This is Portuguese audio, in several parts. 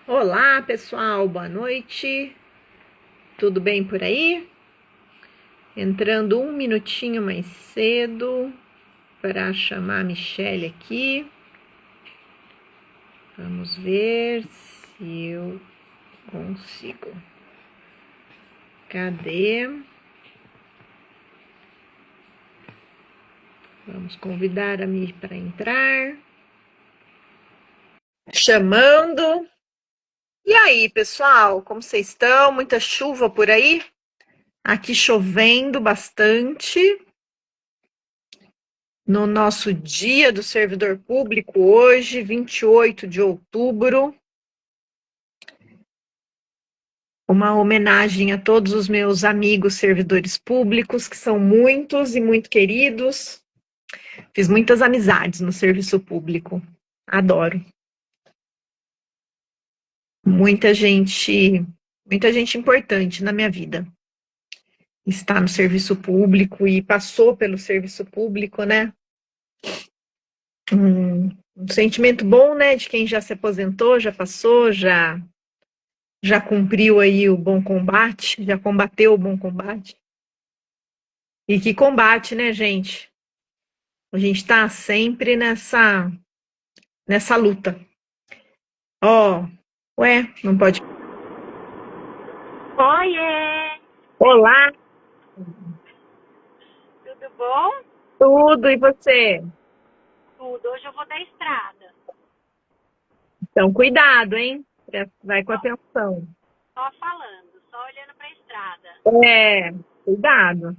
Olá, pessoal, boa noite. Tudo bem por aí? Entrando um minutinho mais cedo para chamar a Michelle aqui. Vamos ver se eu consigo. Cadê? Vamos convidar a Mi para entrar. Chamando. E aí, pessoal, como vocês estão? Muita chuva por aí? Aqui chovendo bastante. No nosso Dia do Servidor Público, hoje, 28 de outubro. Uma homenagem a todos os meus amigos servidores públicos, que são muitos e muito queridos. Fiz muitas amizades no serviço público. Adoro. Muita gente importante na minha vida está no serviço público e passou pelo serviço público, né? Um sentimento bom, né, de quem já se aposentou, já passou, já cumpriu aí o bom combate, já combateu o bom combate. E que combate, né, gente? A gente está sempre nessa luta. Ó, ué, não pode. Oiê! Olá, Tudo bom? tudo, e você? Tudo. Hoje eu vou da estrada. Então, cuidado, hein? Vai com atenção. Só falando, só olhando pra estrada. É, cuidado.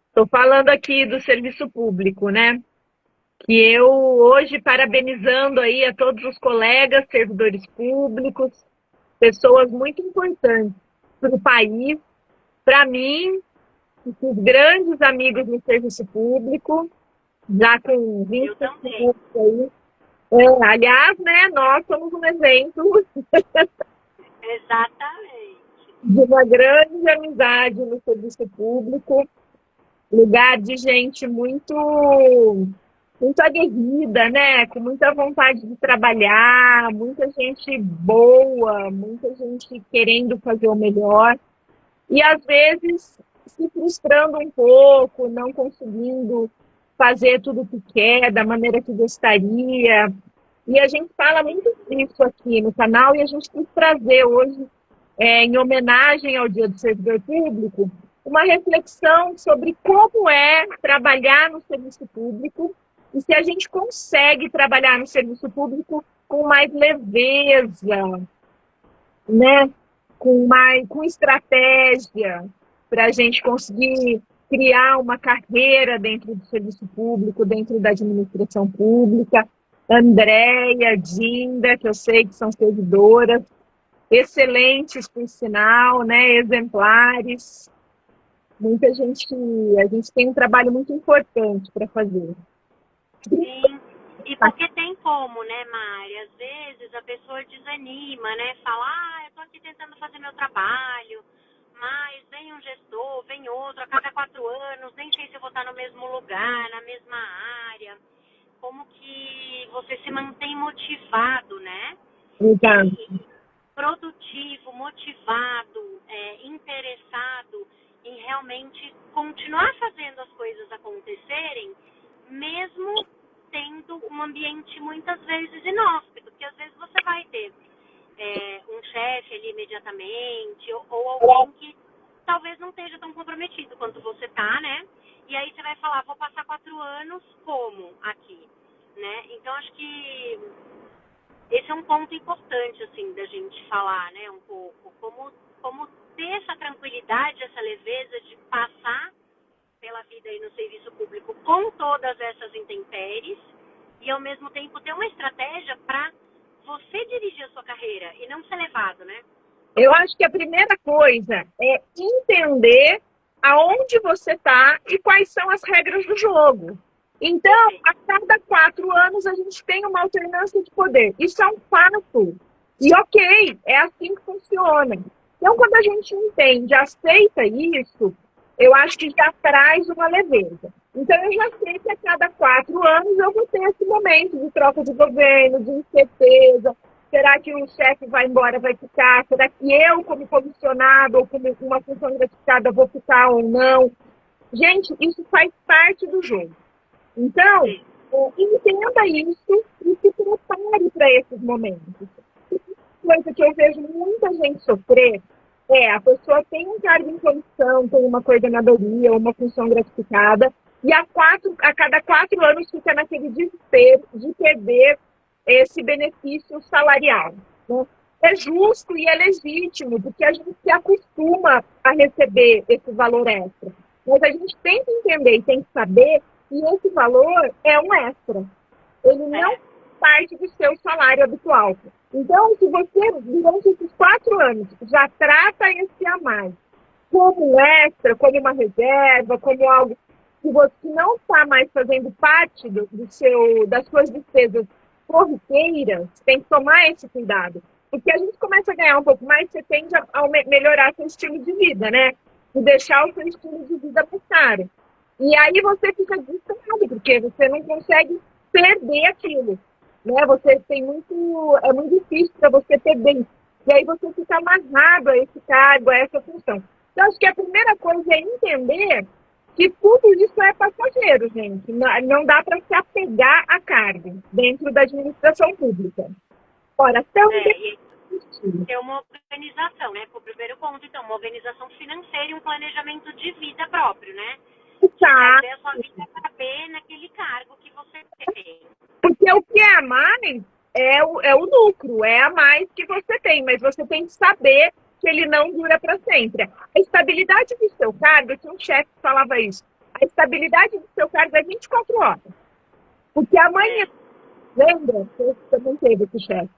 Estou falando aqui do serviço público, né? Que eu hoje parabenizando aí a todos os colegas servidores públicos, pessoas muito importantes para o país, para mim, os grandes amigos no serviço público, já com 20 Eu também. anos aí. Aliás, né, nós somos um exemplo Exatamente. de uma grande amizade no serviço público, lugar de gente muito aguerrida, né? Com muita vontade de trabalhar, muita gente boa, muita gente querendo fazer o melhor. E às vezes se frustrando um pouco, não conseguindo fazer tudo o que quer, da maneira que gostaria. E a gente fala muito disso aqui no canal e a gente quis trazer hoje, em homenagem ao Dia do Servidor Público, uma reflexão sobre como é trabalhar no serviço público e se a gente consegue trabalhar no serviço público com mais leveza, né? Com estratégia, para a gente conseguir criar uma carreira dentro do serviço público, dentro da administração pública. Andréia, Dinda, que eu sei que são servidoras, excelentes, por sinal, né? Exemplares. Muita gente, a gente tem um trabalho muito importante para fazer. Sim. E porque tem como, né, Mari? Às vezes a pessoa desanima, né? Fala, eu tô aqui tentando fazer meu trabalho, mas vem um gestor, vem outro, a cada 4 anos, nem sei se eu vou estar no mesmo lugar, na mesma área. Como que você se mantém motivado, né? Então, E produtivo, motivado, interessado em realmente continuar fazendo as coisas acontecerem, mesmo tendo um ambiente muitas vezes inóspito, porque às vezes você vai ter um chefe ali imediatamente, ou alguém que talvez não esteja tão comprometido quanto você tá, né? E aí você vai falar, vou passar 4 anos como aqui, né? Então acho que esse é um ponto importante, assim, da gente falar, né, um pouco. Como ter essa tranquilidade, essa leveza de passar pela vida aí no serviço público com todas essas intempéries e, ao mesmo tempo, ter uma estratégia para você dirigir a sua carreira e não ser levado, né? eu acho que a primeira coisa é entender aonde você está e quais são as regras do jogo. Então, a cada 4 anos, a gente tem uma alternância de poder. Isso é um fato. E ok, é assim que funciona. Então, quando a gente entende, aceita isso, eu acho que já traz uma leveza. Então, eu já sei que a cada 4 anos eu vou ter esse momento de troca de governo, de incerteza. Será que o chefe vai embora, vai ficar? Será que eu, como comissionado ou como uma função gratificada, vou ficar ou não? Gente, isso faz parte do jogo. Então, entenda isso e se prepare para esses momentos. Coisa que eu vejo muita gente sofrer a pessoa tem um cargo em comissão, tem uma coordenadoria, uma função gratificada, e a cada 4 anos fica naquele desespero de perder esse benefício salarial. Né? É justo e é legítimo, porque a gente se acostuma a receber esse valor extra. Mas a gente tem que entender e tem que saber que esse valor é um extra. Ele não parte do seu salário habitual. Então, se você, durante esses 4 anos, já trata esse a mais como um extra, como uma reserva, como algo que você não está mais fazendo parte das suas despesas corriqueiras, tem que tomar esse cuidado. Porque a gente começa a ganhar um pouco mais, você tende a melhorar seu estilo de vida, né? E deixar o seu estilo de vida mais caro. E aí você fica desesperado, porque você não consegue perder aquilo. Né? É muito difícil para você perder isso. E aí você fica amarrado a esse cargo, a essa função. Então, acho que a primeira coisa é entender que tudo isso é passageiro, gente. Não dá para se apegar a cargo dentro da administração pública. Ora, ter uma organização, né? O primeiro ponto, então, uma organização financeira e um planejamento de vida próprio, né? Fazer a sua vida caber naquele cargo que você tem. Porque o que é a mais é o lucro, é a mais que você tem, mas você tem que saber que ele não dura para sempre. A estabilidade do seu cargo, que um chefe falava isso, a estabilidade do seu cargo é 24 horas. Porque amanhã, lembra? Você também teve esse chefe.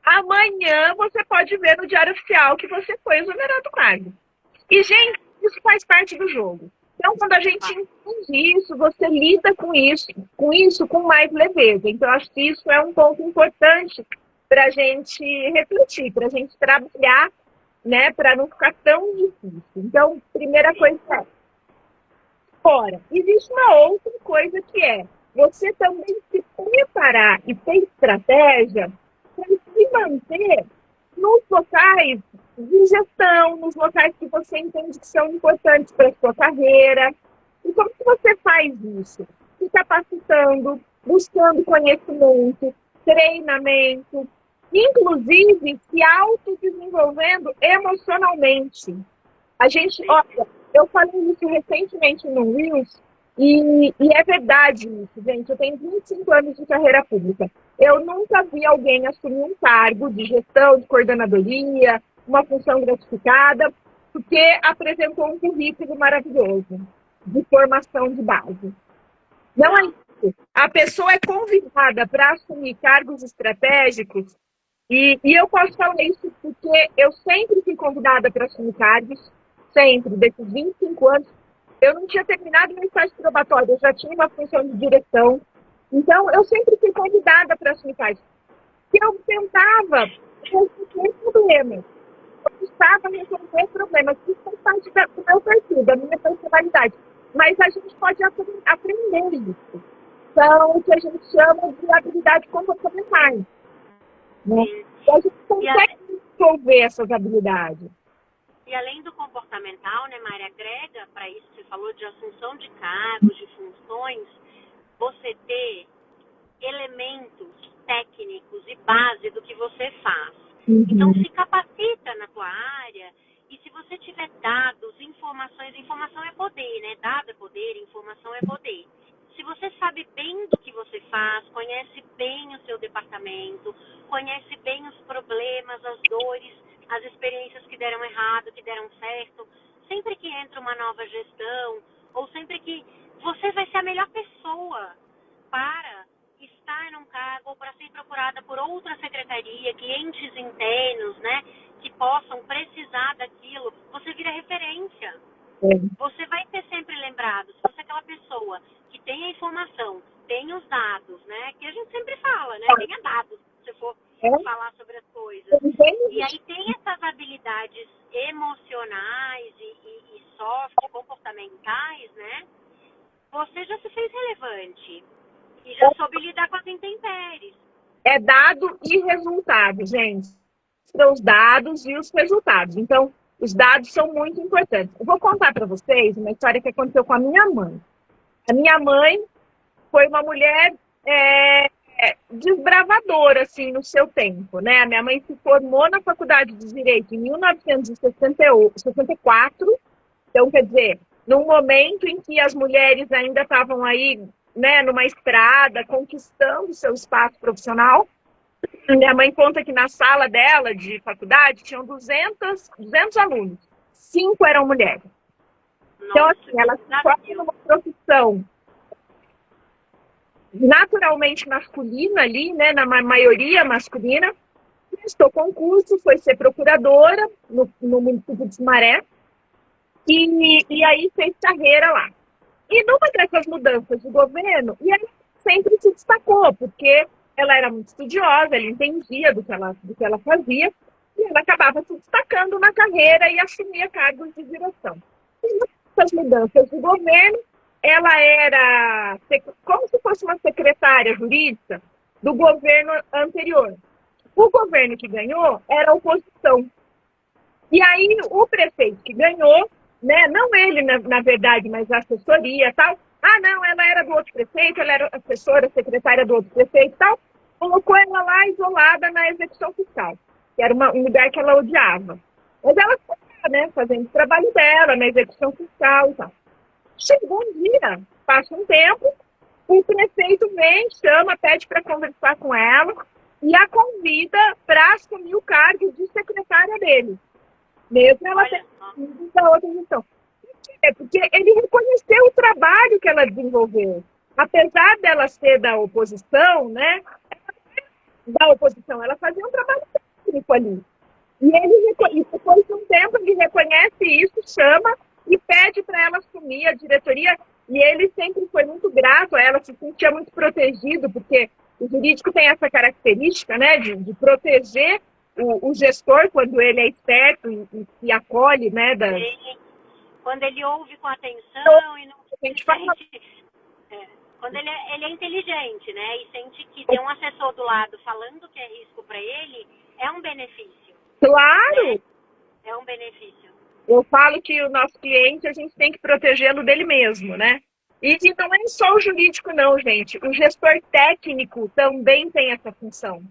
Amanhã você pode ver no Diário Oficial que você foi exonerado do cargo. E, gente, isso faz parte do jogo. Então, quando a gente entende isso, você lida com isso com mais leveza. Então, acho que isso é um ponto importante para a gente refletir, para a gente trabalhar, né, para não ficar tão difícil. Então, primeira coisa é, fora. Existe uma outra coisa que é você também se preparar e ter estratégia para se manter nos locais de gestão, nos locais que você entende que são importantes para a sua carreira. E como que você faz isso? Se capacitando, buscando conhecimento, treinamento, inclusive se autodesenvolvendo emocionalmente. A gente, olha, eu falei isso recentemente no Reels, e é verdade isso, gente. Eu tenho 25 anos de carreira pública. Eu nunca vi alguém assumir um cargo de gestão, de coordenadoria, uma função gratificada, porque apresentou um currículo maravilhoso de formação de base. Não é isso. A pessoa é convidada para assumir cargos estratégicos, e eu posso falar isso porque eu sempre fui convidada para assumir cargos, sempre, desses 25 anos. Eu não tinha terminado meu estágio probatório, eu já tinha uma função de direção. Então, eu sempre fui convidada para assumir cargos. E eu tentava resolver problemas. Eu precisava resolver problemas. Isso faz parte do meu perfil, da minha personalidade. Mas a gente pode aprender isso. São o que a gente chama de habilidades comportamentais. Né? E a gente consegue desenvolver essas habilidades. E além do comportamental, né, Mari, agrega para isso, você falou de assunção de cargos, de funções, você ter elementos técnicos e base do que você faz. Então, se capacita na tua área e se você tiver dados, informações, informação é poder, né? Dado é poder, informação é poder. Se você sabe bem do que você faz, conhece bem o seu departamento, conhece bem os problemas, as dores, as experiências que deram errado, que deram certo, sempre que entra uma nova gestão, ou sempre que você vai ser a melhor pessoa para estar num cargo ou para ser procurada por outra secretaria, clientes internos, né, que possam precisar daquilo, você vira referência. Você vai ser sempre lembrado. Se você é aquela pessoa que tem a informação, tem os dados, né, que a gente sempre fala, né, tenha dados, se você for falar sobre as coisas. E aí tem essas habilidades emocionais e soft, comportamentais, né? Você já se fez relevante e já soube lidar com as intempéries. É dado e resultado, gente. São os dados e os resultados. Então, os dados são muito importantes. Eu vou contar para vocês uma história que aconteceu com a minha mãe. A minha mãe foi uma mulher desbravadora, assim, no seu tempo, né? A minha mãe se formou na Faculdade de Direito em 1964. Então, quer dizer, num momento em que as mulheres ainda estavam aí, né, numa estrada, conquistando seu espaço profissional. Minha mãe conta que na sala dela de faculdade tinham 200 alunos. 5 eram mulheres. Então, Nossa, assim, ela se forma numa profissão naturalmente masculina ali, né, na maioria masculina. Prestou concurso, foi ser procuradora no município de Sumaré. E aí fez carreira lá. E numa dessas mudanças de governo, e ela sempre se destacou, porque ela era muito estudiosa, ela entendia do que ela fazia, e ela acabava se destacando na carreira e assumia cargos de direção. E nessas mudanças de governo, ela era como se fosse uma secretária jurídica do governo anterior. O governo que ganhou era a oposição. E aí o prefeito que ganhou, né, não ele, na verdade, mas a assessoria e tal. Ah, não, ela era do outro prefeito, ela era assessora, secretária do outro prefeito e tal. Colocou ela lá isolada na execução fiscal, que era um lugar que ela odiava. Mas ela ficou lá, né, fazendo o trabalho dela na execução fiscal e tal. Chegou um dia, passa um tempo, o prefeito vem, chama, pede para conversar com ela e a convida para assumir o cargo de secretária dele. Mesmo ela ter sido da outra gestão. Por quê? Porque ele reconheceu o trabalho que ela desenvolveu. Apesar dela ser da oposição, né? Ela fazia um trabalho técnico ali. E depois de um tempo, ele reconhece isso, chama e pede para ela assumir a diretoria. E ele sempre foi muito grato a ela, se sentia muito protegido, porque o jurídico tem essa característica, né, de proteger o gestor quando ele é esperto e acolhe, né? Quando ele ouve com atenção e não sente. Quando ele é inteligente, né? E sente que tem um assessor do lado falando que é risco para ele, é um benefício. Claro! Né? É um benefício. Eu falo que o nosso cliente, a gente tem que protegê-lo dele mesmo, né? E não é só o jurídico, não, gente. O gestor técnico também tem essa função.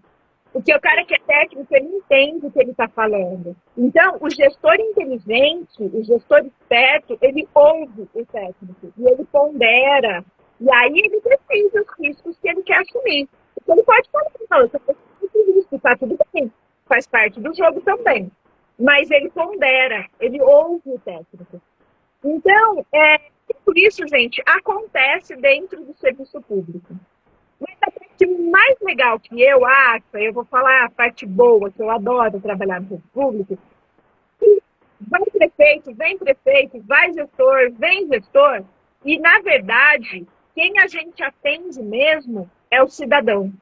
Porque o cara que é técnico, ele entende o que ele está falando. Então, o gestor inteligente, o gestor esperto, ele ouve o técnico e ele pondera. E aí ele decide os riscos que ele quer assumir. Porque ele pode falar, não, eu estou esse risco, tá tudo bem. Faz parte do jogo também. Mas ele pondera, ele ouve o técnico. Então, por isso, gente, acontece dentro do serviço público. Mas a parte mais legal que eu acho, eu vou falar a parte boa, que eu adoro trabalhar no serviço público, vai prefeito, vai gestor, vem gestor, e, na verdade, quem a gente atende mesmo é o cidadão.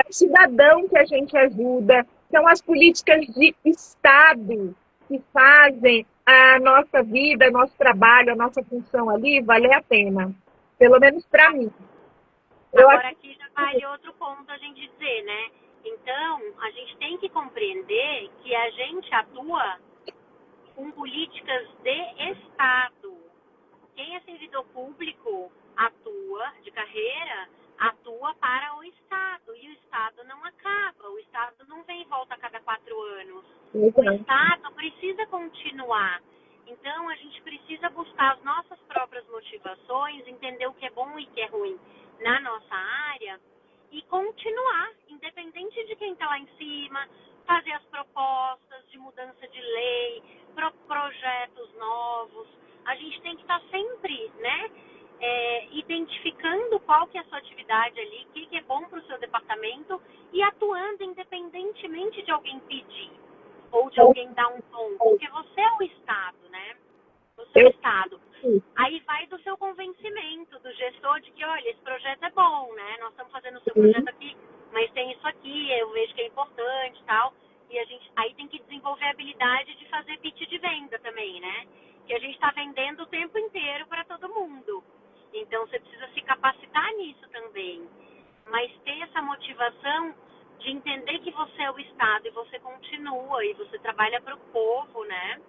É o cidadão que a gente ajuda, são as políticas de Estado que fazem a nossa vida, nosso trabalho, a nossa função ali valer a pena. Pelo menos para mim. Agora aqui já vale outro ponto a gente dizer, né? Então, a gente tem que compreender que a gente atua com políticas de Estado. Quem é servidor público atua, de carreira, atua para o Estado. E o Estado não acaba. O Estado não vem e volta a cada 4 anos. O Estado precisa continuar. Então, a gente precisa buscar as nossas próprias motivações, entender o que é bom e o que é ruim na nossa área e continuar, independente de quem está lá em cima, fazer as propostas de mudança de lei, projetos novos. A gente tem que estar sempre, né, identificando qual que é a sua atividade ali, o que é bom para o seu departamento e atuando independentemente de alguém pedir ou de alguém dar um tom, porque você é o Estado, né? Você é o Estado. Aí vai do seu convencimento, do gestor, de que, olha, esse projeto é bom, né? Nós estamos fazendo o seu projeto aqui, mas tem isso aqui, eu vejo que é importante e tal. E a gente aí tem que desenvolver a habilidade de fazer pitch de venda também, né? porque a gente está vendendo o tempo inteiro para todo mundo. Então, você precisa se capacitar nisso também. Mas ter essa motivação de entender que você é o Estado e você continua, e você trabalha para o povo, né?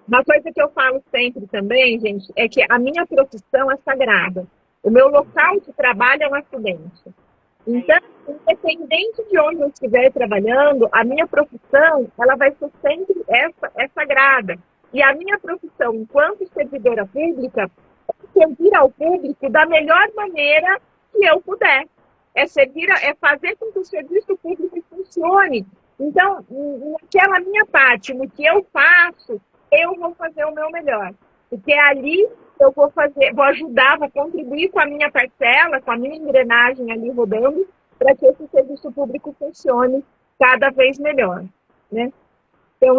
Uma coisa que eu falo sempre também, gente, é que a minha profissão é sagrada. O meu local de trabalho é um acidente. Então, independente de onde eu estiver trabalhando, a minha profissão, ela vai ser sempre é sagrada. E a minha profissão, enquanto servidora pública, é servir ao público da melhor maneira que eu puder. É fazer com que o serviço público funcione. Então, naquela minha parte, no que eu faço, eu vou fazer o meu melhor. Porque ali eu vou ajudar, vou contribuir com a minha parcela, com a minha engrenagem ali rodando, para que esse serviço público funcione cada vez melhor, né? Então,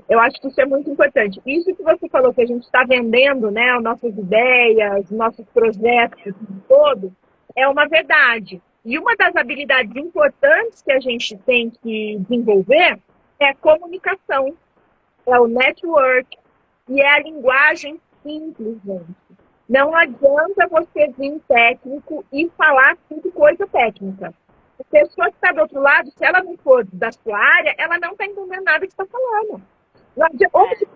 eu acho que isso é muito importante. Isso que você falou, que a gente está vendendo, né, as nossas ideias, nossos projetos todos, é uma verdade. E uma das habilidades importantes que a gente tem que desenvolver é a comunicação, é o network, e é a linguagem simples, gente. Não adianta você vir técnico e falar tudo coisa técnica. A pessoa que está do outro lado, se ela não for da sua área, ela não está entendendo nada que está falando. Não adianta, ou você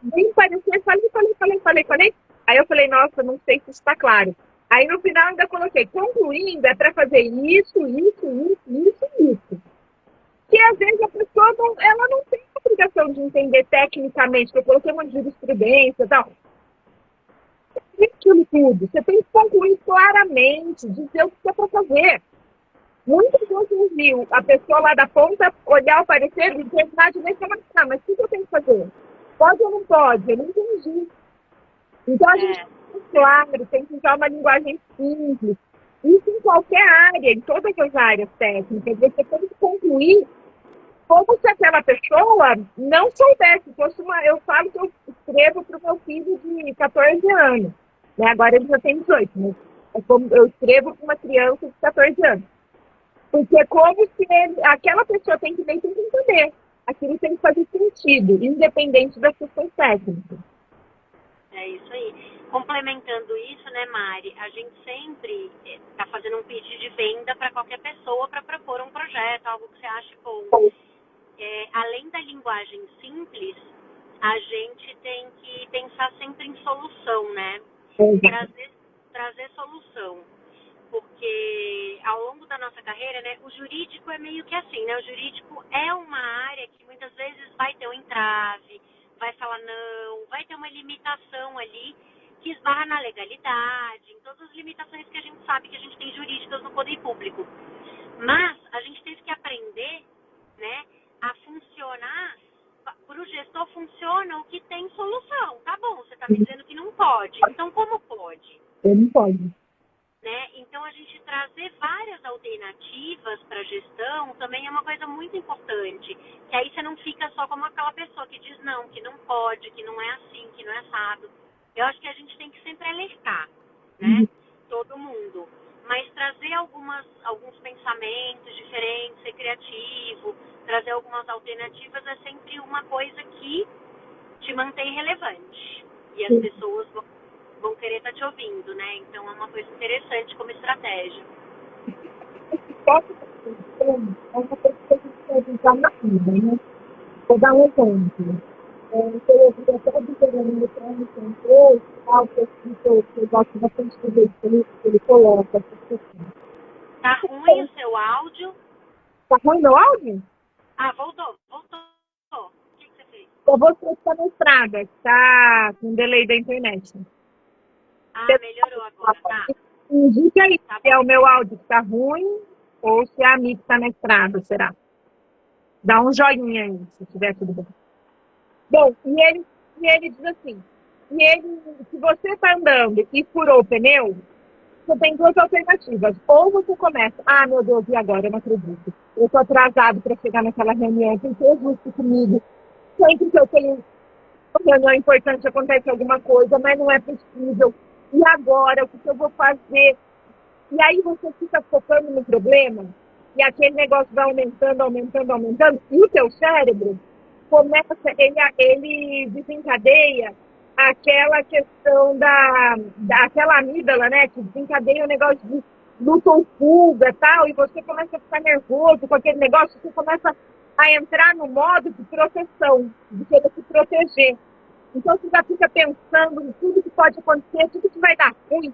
vem parecer, falei. Aí eu falei, nossa, não sei se está claro. Aí no final ainda coloquei, concluindo, é para fazer isso. Que às vezes a pessoa ela não tem a obrigação de entender tecnicamente, que eu coloquei uma jurisprudência e tal. Aquilo tudo. Você tem que concluir claramente, dizer o que você é para fazer. Muitas vezes viu a pessoa lá da ponta olhar o parecer e terminar de ler e falar, ah, mas o que eu tenho que fazer? Pode ou não pode? Eu não entendi. Então a gente tem que ser claro, tem que usar uma linguagem simples. Isso em qualquer área, em todas as áreas técnicas. Você tem que concluir como se aquela pessoa não soubesse. Eu falo que eu escrevo para o meu filho de 14 anos. Né? Agora ele já tem 18, mas eu escrevo para uma criança de 14 anos. Porque é como se aquela pessoa tem que ler e tem que entender. Aquilo tem que fazer sentido, independente das questões técnicas. É isso aí. Complementando isso, né, Mari, a gente sempre está fazendo um pitch de venda para qualquer pessoa para propor um projeto, algo que você ache bom. Além da linguagem simples, a gente tem que pensar sempre em solução, né? Trazer solução. Porque ao longo da nossa carreira, né, o jurídico é meio que assim, né? O jurídico é uma área que muitas vezes vai ter um entrave, vai falar não, vai ter uma limitação ali que esbarra na legalidade, em todas as limitações que a gente sabe que a gente tem jurídicas no poder público. Mas a gente teve que aprender, né, a funcionar, para o gestor funciona o que tem solução. Tá bom, você está me dizendo que não pode, então como pode? Não pode. Né? Então, a gente trazer várias alternativas para a gestão também é uma coisa muito importante. Que aí você não fica só como aquela pessoa que diz não, que não pode, que não é assim, que não é assado. Eu acho que a gente tem que sempre alertar, né? Todo mundo. Mas trazer alguns pensamentos diferentes, ser criativo, trazer algumas alternativas é sempre uma coisa que te mantém relevante. E as pessoas vão querer estar te ouvindo, né? Então é uma coisa interessante como estratégia. É uma coisa que a gente pode usar na vida, né? Vou dar um exemplo. Eu vi até do Fernando eletrônico entrou, que eu gosto bastante do jeito que ele coloca. Tá ruim o seu áudio? Tá ruim meu áudio? Ah, voltou. O que você fez? Eu vou estar na estrada, tá com delay da internet. Melhorou agora, tá. Indica aí se é o meu áudio que tá ruim ou se é a minha que tá na estrada, será? Dá um joinha aí, se tiver tudo bem. Bom, e ele diz assim, se você tá andando e furou o pneu, você tem duas alternativas. Ou você começa, meu Deus, e agora? Eu não acredito. Eu tô atrasado para chegar naquela reunião, tem que ser justo comigo. Sempre que eu tenho uma reunião importante, acontece alguma coisa, mas não é possível. E agora, o que eu vou fazer? E aí você fica focando no problema, e aquele negócio vai aumentando, e o teu cérebro começa, ele desencadeia aquela questão daquela amígdala, né, que desencadeia o negócio de luta ou fuga, tal, e você começa a ficar nervoso com aquele negócio, você começa a entrar no modo de proteção, de querer se proteger. Então você já fica pensando em tudo que pode acontecer, tudo que vai dar ruim.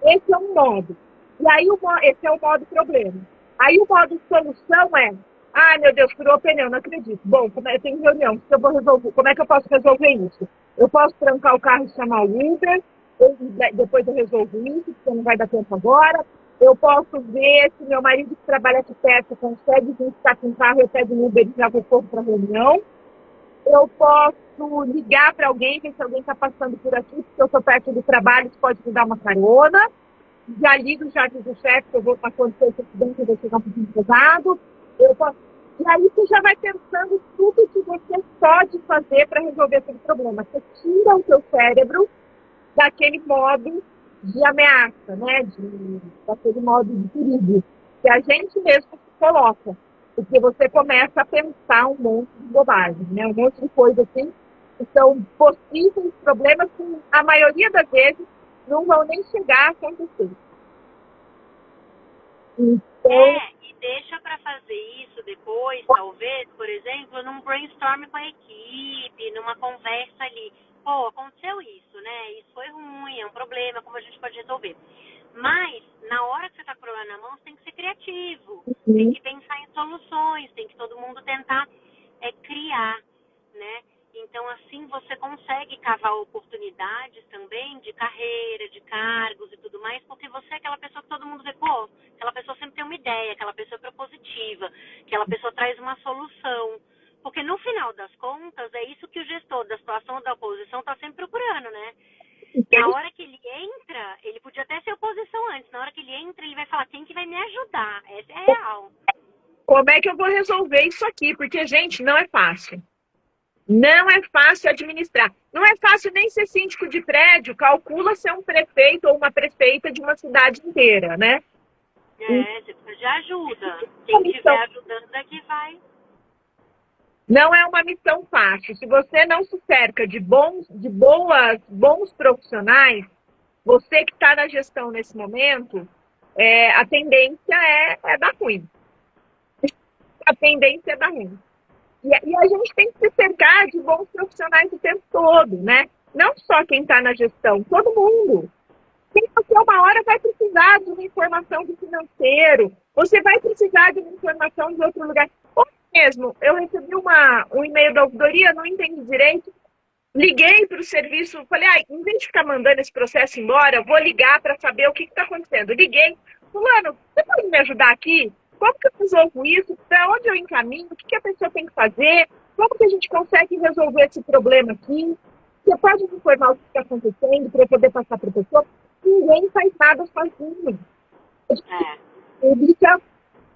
Esse é um modo. E aí esse é o modo problema. Aí o modo solução é, ai meu Deus, furou o pneu, não acredito. Bom, eu tenho reunião, eu vou resolver, como é que eu posso resolver isso? Eu posso trancar o carro e chamar o Uber, depois eu resolvo isso, porque não vai dar tempo agora. Eu posso ver se meu marido que trabalha aqui perto consegue vir ficar com o carro, eu pego o Uber e já vou para a reunião. Eu posso ligar para alguém, ver se alguém está passando por aqui, porque eu estou perto do trabalho, você pode me dar uma carona. Já ligo, já diz o chefe que eu vou acontecer esse acidente, eu vou chegar um pouquinho pesado. Eu posso... E aí você já vai pensando tudo que você pode fazer para resolver aquele problema. Você tira o seu cérebro daquele modo de ameaça, né? Daquele modo de perigo que a gente mesmo se coloca. Porque você começa a pensar um monte de bobagem, né? Um monte de coisa assim, que são possíveis problemas que a maioria das vezes não vão nem chegar a acontecer. Então, E deixa para fazer isso depois, talvez, por exemplo, num brainstorm com a equipe, numa conversa ali. Pô, aconteceu isso, né? Isso foi ruim, é um problema, como a gente pode resolver? Mas, na hora que você tá com o problema na mão, você tem que ser criativo. Tem que pensar em soluções, tem que todo mundo tentar criar, né? Então, assim, você consegue cavar oportunidades também de carreira, de cargos e tudo mais, porque você é aquela pessoa que todo mundo vê, pô, aquela pessoa sempre tem uma ideia, aquela pessoa é propositiva, aquela pessoa traz uma solução. Porque no final das contas, é isso que o gestor da situação da oposição está sempre procurando, né? Na hora que ele entra, ele podia até ser oposição antes, na hora que ele entra, ele vai falar, quem que vai me ajudar? Essa é real. como é que eu vou resolver isso aqui? Porque, gente, não é fácil. Não é fácil administrar. Não é fácil nem ser síndico de prédio, calcula ser um prefeito ou uma prefeita de uma cidade inteira, né? Você precisa de ajuda. Quem estiver ajudando é que vai. Não é uma missão fácil. Se você não se cerca de bons profissionais, você que está na gestão nesse momento, a tendência é dar ruim. A tendência é dar ruim. E a gente tem que se cercar de bons profissionais o tempo todo, né? Não só quem está na gestão, todo mundo. Você uma hora vai precisar de uma informação do financeiro, você vai precisar de uma informação de outro lugar. Hoje mesmo, eu recebi um e-mail da ouvidoria, não entendi direito, liguei para o serviço, falei, em vez de ficar mandando esse processo embora, vou ligar para saber o que está acontecendo. Liguei, fulano, você pode me ajudar aqui? Como que eu resolvo isso? Para onde eu encaminho? O que a pessoa tem que fazer? Como que a gente consegue resolver esse problema aqui? Você pode me informar o que está acontecendo para eu poder passar para a pessoa? Ninguém faz nada sozinho. A pública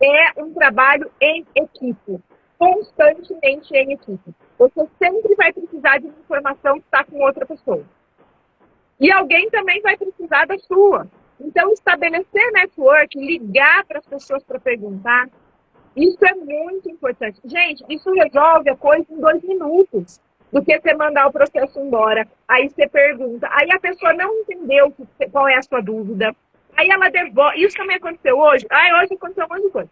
é um trabalho em equipe, constantemente em equipe. Você sempre vai precisar de uma informação que está com outra pessoa. E alguém também vai precisar da sua. Então, estabelecer network, ligar para as pessoas para perguntar, isso é muito importante. Gente, isso resolve a coisa em 2 minutos. Do que você mandar o processo embora. Aí você pergunta. Aí a pessoa não entendeu qual é a sua dúvida. Aí ela devolve. Isso também aconteceu hoje? Hoje aconteceu um monte de coisa.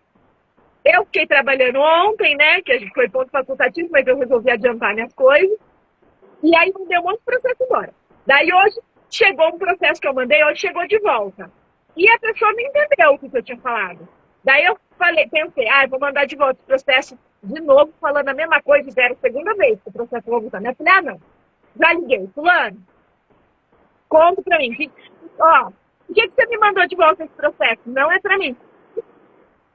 Eu fiquei trabalhando ontem, né? Que a gente foi ponto facultativo, mas eu resolvi adiantar minhas coisas. E aí mandei um monte de processo embora. Daí hoje chegou um processo que eu mandei, hoje chegou de volta. E a pessoa não entendeu o que eu tinha falado. Daí eu pensei, vou mandar de volta o processo de novo, falando a mesma coisa, já era a segunda vez que o processo vai voltar. Eu falei, não, já liguei, fulano, conta pra mim. Por que você me mandou de volta esse processo? Não é pra mim.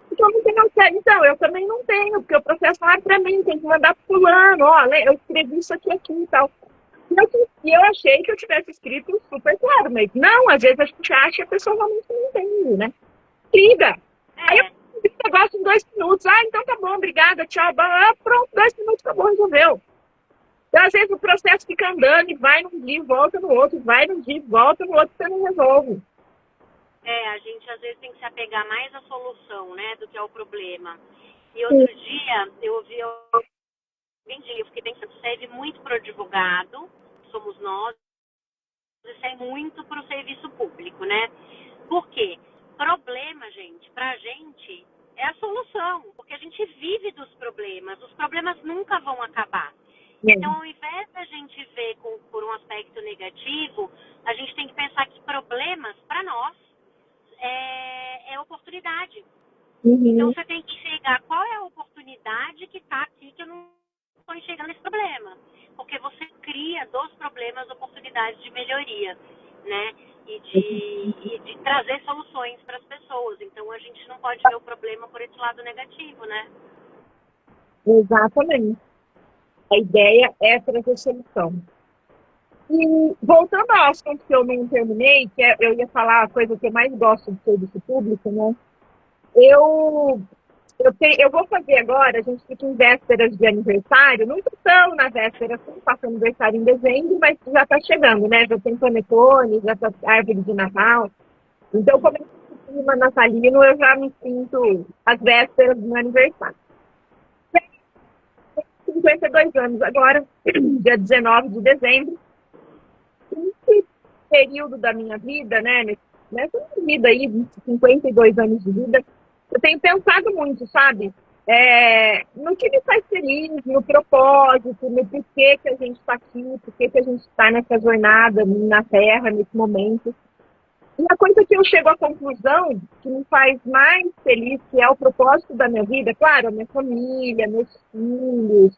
Porque eu não tenho acesso. Então, eu também não tenho, porque o processo não é pra mim, tem que mandar pro fulano, eu escrevi isso aqui e tal. E eu achei que eu tivesse escrito super claro, mas não, às vezes a gente acha e a pessoa realmente não entende, né? Liga. Aí eu fiz o negócio em 2 minutos. Então tá bom, obrigada, tchau. Pronto, 2 minutos, acabou, resolveu. Então, às vezes o processo fica andando e vai num dia, volta no outro, vai num dia, volta no outro, você não resolve. A gente às vezes tem que se apegar mais à solução, né, do que ao problema. E outro dia, eu fiquei pensando, serve muito para o advogado, somos nós, sai muito para o serviço público, né? Por quê? Problema, gente, pra gente é a solução, porque a gente vive dos problemas, os problemas nunca vão acabar. Então, ao invés da gente ver por um aspecto negativo, a gente tem que pensar que problemas, para nós, é oportunidade. Então, você tem que enxergar qual é a oportunidade que está aqui que eu não estou enxergando esse problema. Porque você cria dos problemas oportunidades de melhoria, né? E de trazer soluções para as pessoas. Então, a gente não pode ver o problema por esse lado negativo, né? Exatamente. A ideia é trazer solução. E voltando ao assunto que eu não terminei, eu ia falar a coisa que eu mais gosto do serviço público, né? Eu vou fazer agora, a gente fica em vésperas de aniversário, não estamos na véspera, passa aniversário em dezembro, mas já está chegando, né? Já tem panetone, já está árvore de Natal. Então, como é um clima natalino, eu já me sinto às vésperas do meu aniversário. 52 anos agora, dia 19 de dezembro. Nesse período da minha vida, né? Nessa vida aí, 52 anos de vida, eu tenho pensado muito, sabe? No que me faz feliz, no propósito, no porquê que a gente está aqui, porquê que a gente está nessa jornada na Terra, nesse momento. E a coisa que eu chego à conclusão, que me faz mais feliz, que é o propósito da minha vida, claro, a minha família, meus filhos,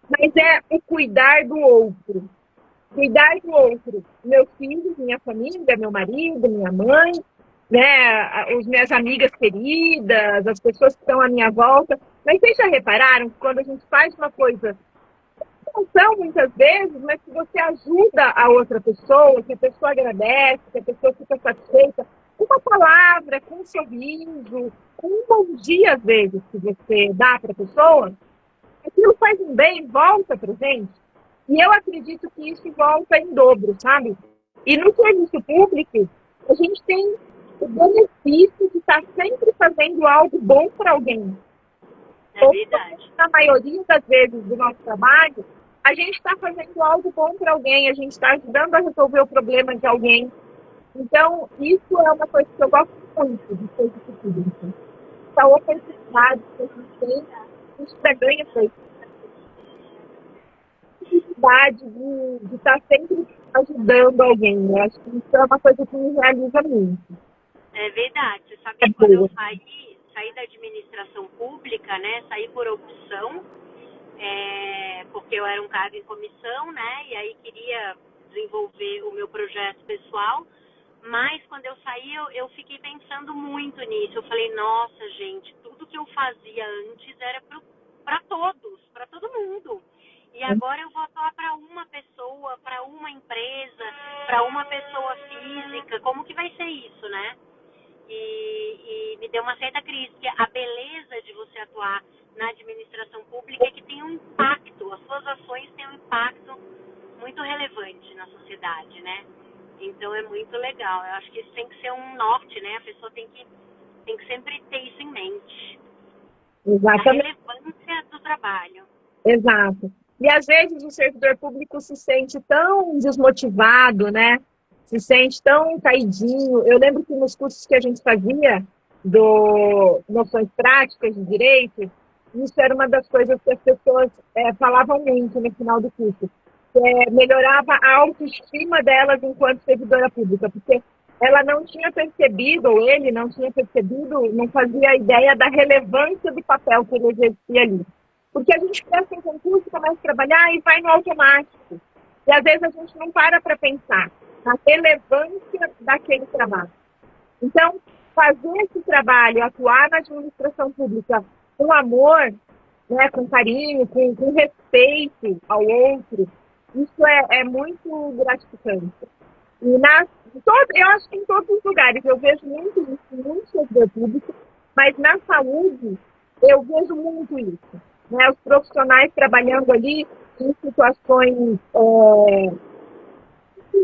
mas é o cuidar do outro. Cuidar do outro. Meus filhos, minha família, meu marido, minha mãe, né, as minhas amigas queridas, as pessoas que estão à minha volta. Mas vocês já repararam que quando a gente faz uma coisa, não são muitas vezes, mas que você ajuda a outra pessoa, que a pessoa agradece, que a pessoa fica satisfeita, com uma palavra, com um sorriso, com um bom dia, às vezes, que você dá para a pessoa, aquilo faz um bem, volta para a gente. E eu acredito que isso volta em dobro, sabe? E no serviço público, a gente tem o benefício de estar sempre fazendo algo bom para alguém. É verdade. Na maioria das vezes do nosso trabalho, a gente está fazendo algo bom para alguém, a gente está ajudando a resolver o problema de alguém. Então, isso é uma coisa que eu gosto muito do serviço público. Essa oportunidade que a gente tem, a gente já ganha para isso. De estar sempre ajudando alguém. Eu acho que isso é uma coisa que me realiza muito. É verdade. Você sabe que quando eu saí da administração pública, né? Saí por opção, porque eu era um cargo em comissão, né? E aí queria desenvolver o meu projeto pessoal. Mas quando eu saí, eu fiquei pensando muito nisso. Eu falei, nossa, gente, tudo que eu fazia antes era para todos, para todo mundo. E agora eu vou atuar para uma pessoa, para uma empresa, para uma pessoa física. Como que vai ser isso, né? E me deu uma certa crise, que a beleza de você atuar na administração pública é que tem um impacto, as suas ações têm um impacto muito relevante na sociedade, né? Então é muito legal. Eu acho que isso tem que ser um norte, né? A pessoa tem que sempre ter isso em mente. Exatamente. A relevância do trabalho. Exato. E às vezes o servidor público se sente tão desmotivado, né? Se sente tão caidinho. Eu lembro que nos cursos que a gente fazia do Noções Práticas de Direito, isso era uma das coisas que as pessoas falavam muito no final do curso. Melhorava a autoestima delas enquanto servidora pública, porque ela não tinha percebido, ou ele não tinha percebido, não fazia ideia da relevância do papel que ele exercia ali. Porque a gente presta um concurso, começa a trabalhar e vai no automático. E às vezes a gente não para pensar na relevância daquele trabalho. Então, fazer esse trabalho, atuar na administração pública com amor, né, com carinho, com respeito ao outro, isso é muito gratificante. E eu acho que em todos os lugares, eu vejo muito servidor público, mas na saúde eu vejo muito isso. Né? Os profissionais trabalhando ali em situações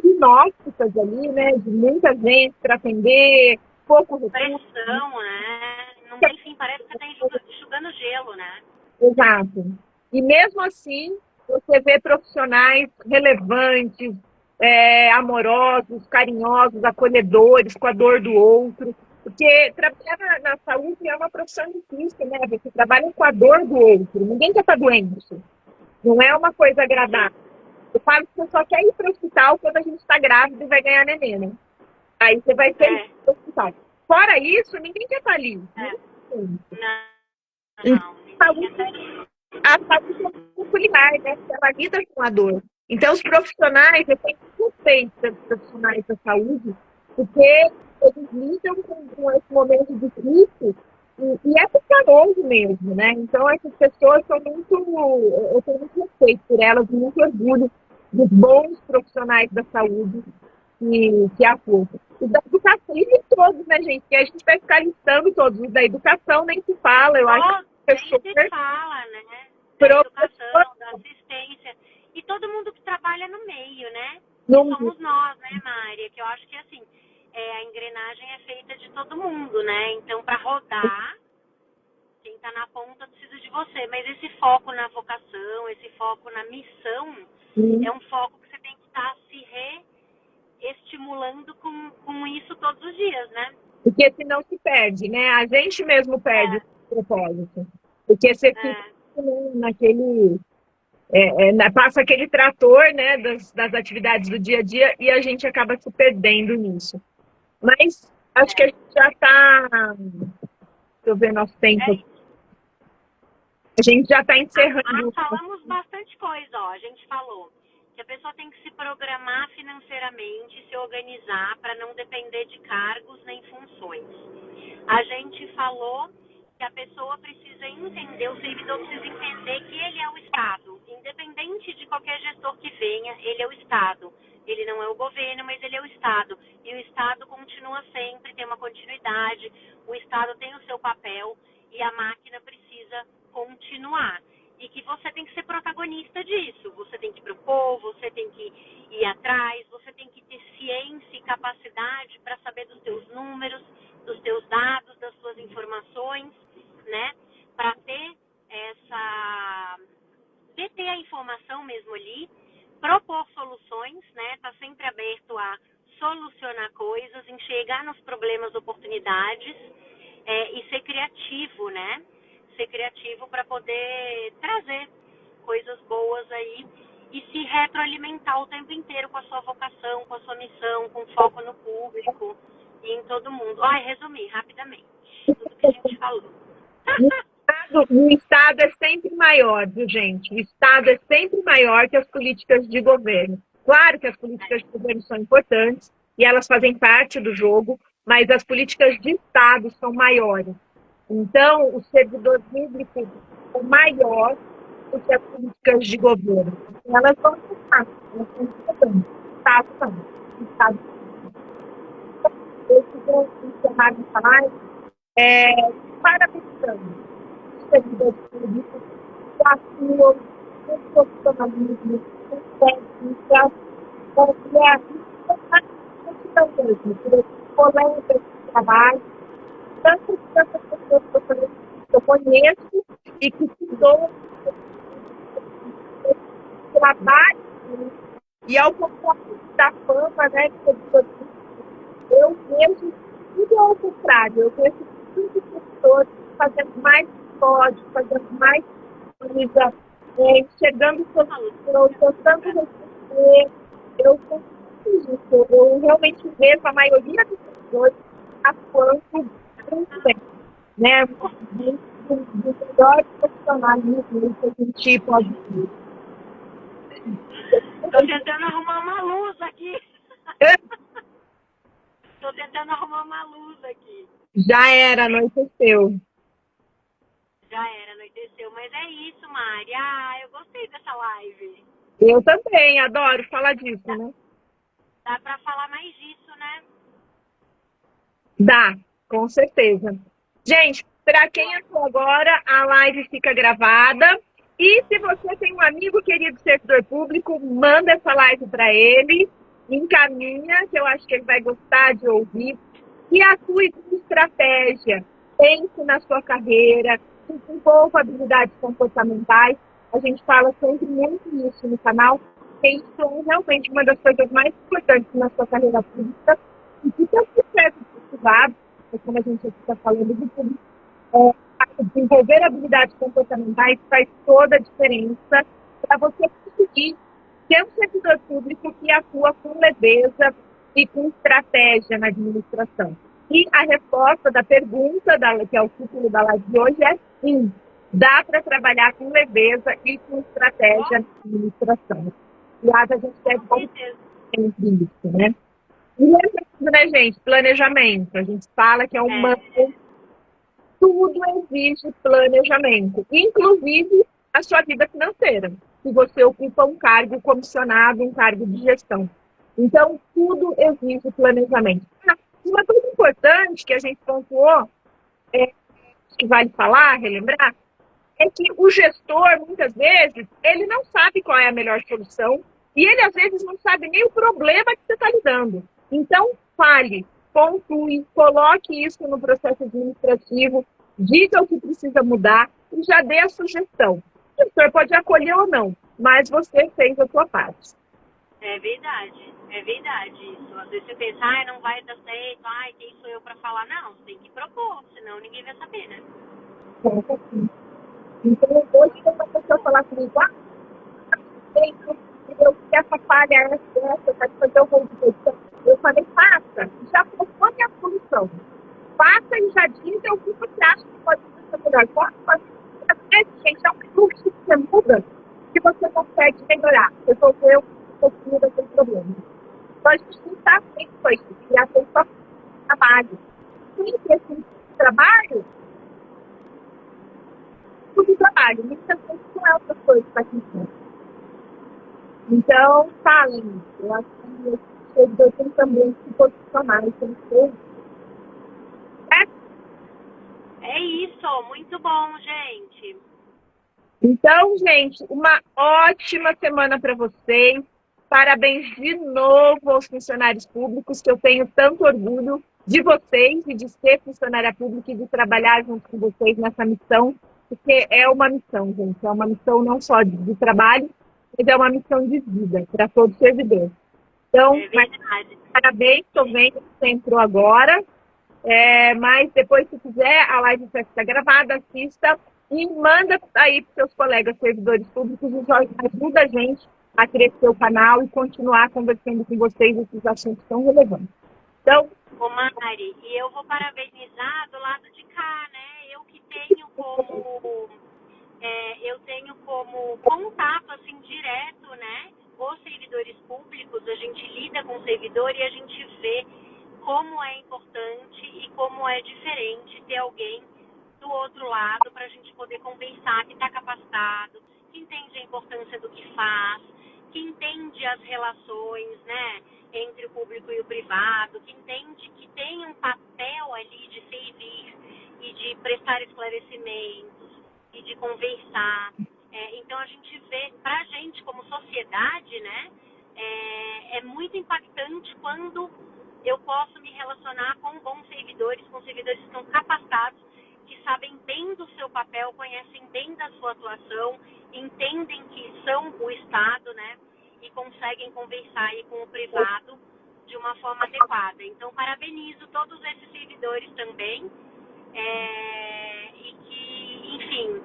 gnósticas ali, né? De muita gente para atender, pouco recurso. Pressão, né? Não tem fim, parece que você está enxugando gelo, né? Exato. E mesmo assim, você vê profissionais relevantes, amorosos, carinhosos, acolhedores, com a dor do outro. Porque trabalhar na saúde é uma profissão difícil, né? Você trabalha com a dor do outro. Ninguém quer estar doente. Não é uma coisa agradável. Eu falo que você só quer ir para o hospital quando a gente está grávida e vai ganhar neném, né? Aí você vai ter que ir para o hospital. Fora isso, ninguém quer estar ali. Não, ninguém quer estar ali. A saúde é peculiar, né? Ela lida com a dor. Então, os profissionais, eu tenho respeito pelos profissionais da saúde, porque eles lidam com esse momento de crise e é precioso mesmo, né? Então, essas pessoas são muito... Eu tenho muito respeito por elas e muito orgulho dos bons profissionais da saúde que atuam. Os da educação, e de todos, né, gente? Que a gente vai ficar listando todos. Os da educação nem se fala, eu acho que nem se fala, né? Da educação, da assistência. E todo mundo que trabalha no meio, né? Somos nós, né, Mária? Que eu acho que, assim, a engrenagem é feita de todo mundo, né? Então, para rodar, quem está na ponta precisa de você. Mas esse foco na vocação, esse foco na missão, é um foco que você tem que estar se reestimulando com isso todos os dias, né? Porque senão se perde, né? A gente mesmo perde o propósito. Porque você fica naquele... passa aquele trator, né, das atividades do dia a dia e a gente acaba se perdendo nisso. Mas acho que a gente já está... Deixa eu ver nosso tempo. A gente já está encerrando. Falamos bastante coisa, ó. A gente falou que a pessoa tem que se programar financeiramente, se organizar para não depender de cargos nem funções. A gente falou que a pessoa precisa entender, o servidor precisa entender que ele é o Estado. Independente de qualquer gestor que venha, ele é o Estado. Ele não é o governo, mas ele é o Estado. E o Estado continua sempre, tem uma continuidade. O Estado tem o seu papel e a máquina precisa continuar. E que você tem que ser protagonista disso. Você tem que propor, você tem que ir atrás, você tem que ter ciência e capacidade para saber dos teus números, dos teus dados, das suas informações, né? Para ter ter a informação mesmo ali, propor soluções, né? Tá sempre aberto a solucionar coisas, enxergar nos problemas oportunidades e ser criativo, né? Ser criativo para poder trazer coisas boas aí e se retroalimentar o tempo inteiro com a sua vocação, com a sua missão, com foco no público e em todo mundo. Resumir rapidamente tudo que a gente falou. O Estado é sempre maior, viu, gente? O Estado é sempre maior que as políticas de governo. Claro que as políticas de governo são importantes e elas fazem parte do jogo, mas as políticas de Estado são maiores. Então, o servidor público é maior do que as políticas de governo. Elas vão ficar, elas são importantes. O Estado não. O Estado não. Eu vou encerrar essa live parabenizando os servidores públicos que atuam com profissionalismo, com técnica, por esse colega de trabalho, tanto que essas pessoas que eu conheço e que se doam trabalho e ao contrário da fama, né, eu vejo tudo ao contrário, eu vejo muitas pessoas fazendo mais código, fazendo mais coisa, enxergando soluções, tentando resolver. Eu realmente vejo a maioria das pessoas atuando muito bem, né? Do melhor profissionalismo que a gente pode ter. Estou tentando arrumar uma luz aqui. Estou tentando arrumar uma luz aqui. Já era, anoiteceu. Mas é isso, Mari. Eu gostei dessa live. Eu também, adoro falar disso, né? Dá para falar mais disso, né? Dá, com certeza. Gente, para quem entrou agora, a live fica gravada. E se você tem um amigo querido servidor público, manda essa live para ele, encaminha, que eu acho que ele vai gostar de ouvir. E atue com estratégia. Pense na sua carreira, desenvolva habilidades comportamentais. A gente fala sempre muito nisso no canal. isso é realmente uma das coisas mais importantes na sua carreira pública. E que é o processo privado, como a gente está falando de tudo, desenvolver habilidades comportamentais faz toda a diferença para você conseguir ser um servidor público que atua com leveza e com estratégia na administração. E a resposta da pergunta, que é o título da live de hoje, é sim. Dá para trabalhar com leveza e com estratégia na administração. E a gente deve entre isso, né? E lembrando, né, gente, planejamento. A gente fala que é humano. Tudo exige planejamento, inclusive a sua vida financeira, se você ocupa um cargo comissionado, um cargo de gestão. Então, tudo exige planejamento. Uma coisa importante que a gente pontuou, que vale falar, relembrar, é que o gestor, muitas vezes, ele não sabe qual é a melhor solução e ele, às vezes, não sabe nem o problema que você está lidando. Então, fale, pontue, coloque isso no processo administrativo, diga o que precisa mudar e já dê a sugestão. O gestor pode acolher ou não, mas você fez a sua parte. É verdade isso. Às vezes você pensa, não vai dar certo, quem sou eu para falar? Não, você tem que propor, senão ninguém vai saber, né? Então, hoje, quando a pessoa falar comigo, eu quero essa falha, essa, vai fazer o resultado. Eu falei, faça, já propõe a solução. Faça e já diga o que você acha que pode ser melhor. Às vezes, gente, é um fluxo que você muda que você consegue melhorar, resolver um pouquinho daquele problema. Então, a gente não está feito com isso, criar só trabalho. Sim, esse trabalho, tudo trabalho, muitas vezes não é outra coisa para quem quer. Então, falem. Eu acho que os servidores têm também se posicionar e tem que ser. É isso, muito bom, gente. Então, gente, uma ótima semana para vocês. Parabéns de novo aos funcionários públicos, que eu tenho tanto orgulho de vocês e de ser funcionária pública e de trabalhar junto com vocês nessa missão, porque é uma missão, gente. É uma missão não só de trabalho, mas é uma missão de vida para todo servidor. Então, parabéns, estou vendo que você entrou agora. Mas depois, se quiser, a live vai ficar gravada, assista e manda aí para os seus colegas servidores públicos e ajuda a gente a crescer o canal e continuar conversando com vocês esses assuntos tão relevantes. Então, Mari, e eu vou parabenizar do lado de cá, né? Eu que tenho como contato assim direto, né? Os servidores públicos, a gente lida com o servidor e a gente vê como é importante e como é diferente ter alguém do outro lado para a gente poder conversar, que está capacitado, que entende a importância do que faz, que entende as relações, né, entre o público e o privado, que entende que tem um papel ali de servir e de prestar esclarecimentos e de conversar. Então a gente vê, para a gente como sociedade, né, é muito impactante quando eu posso me relacionar com bons servidores, com servidores que estão capacitados, que sabem bem do seu papel, conhecem bem da sua atuação, entendem que são o Estado, né? E conseguem conversar aí com o privado de uma forma adequada. Então, parabenizo todos esses servidores também e que, enfim,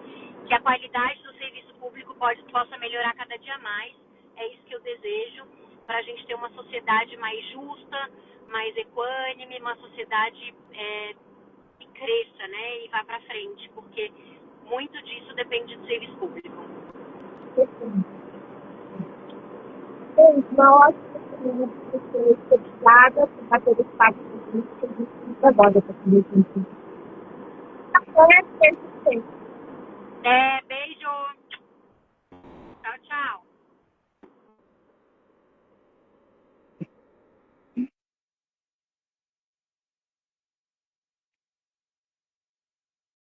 que a qualidade do serviço público possa melhorar cada dia mais. É isso que eu desejo, para a gente ter uma sociedade mais justa, mais equânime, uma sociedade que cresça, né, e vá para frente, porque muito disso depende do serviço público. Uma ótima semana para vocês. Obrigada por bater esse papo com a gente. Agora para poder sentir. Até terça-feira.